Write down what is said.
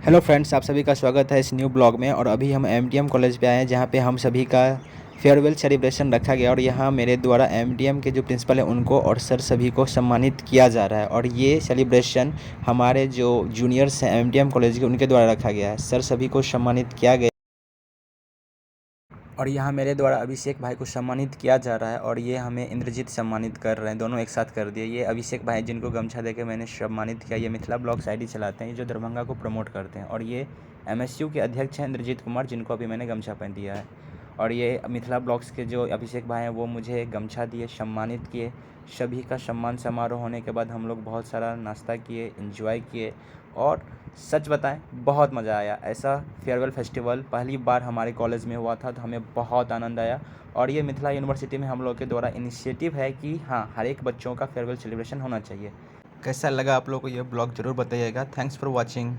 Hello friends, आप सभी का स्वागत है इस न्यू ब्लॉग में। और अभी हम एमडीएम कॉलेज पे आए हैं जहाँ पे हम सभी का फेयरवेल सेलिब्रेशन रखा गया और यहाँ मेरे द्वारा एमडीएम के जो प्रिंसिपल हैं उनको और सर सभी को सम्मानित किया जा रहा है। और ये सेलिब्रेशन हमारे जो जूनियर्स हैं एमडीएम कॉलेज के उनके द्वारा रखा गया है। सर सभी को सम्मानित किया गया और यहाँ मेरे द्वारा अभिषेक भाई को सम्मानित किया जा रहा है और ये हमें इंद्रजीत सम्मानित कर रहे हैं, दोनों एक साथ कर दिए। ये अभिषेक भाई जिनको गमछा देके मैंने सम्मानित किया, ये मिथिला ब्लॉग्स आईडी चलाते हैं, ये जो दरभंगा को प्रमोट करते हैं। और ये एमएसयू के अध्यक्ष हैं इंद्रजीत कुमार, जिनको अभी मैंने गमछा पहन दिया है। और ये मिथिला ब्लॉग्स के जो अभिषेक भाई हैं वो मुझे गमछा दिए, सम्मानित किए। सभी का सम्मान समारोह होने के बाद हम लोग बहुत सारा नाश्ता किए, एंजॉय किए और सच बताएं बहुत मज़ा आया। ऐसा फेयरवेल फेस्टिवल पहली बार हमारे कॉलेज में हुआ था तो हमें बहुत आनंद आया। और ये मिथिला यूनिवर्सिटी में हम लोग के द्वारा इनिशिएटिव है कि हाँ, हर एक बच्चों का फेयरवेल सेलिब्रेशन होना चाहिए। कैसा लगा आप लोगों को ये ब्लॉग ज़रूर बताइएगा। Thanks for watching.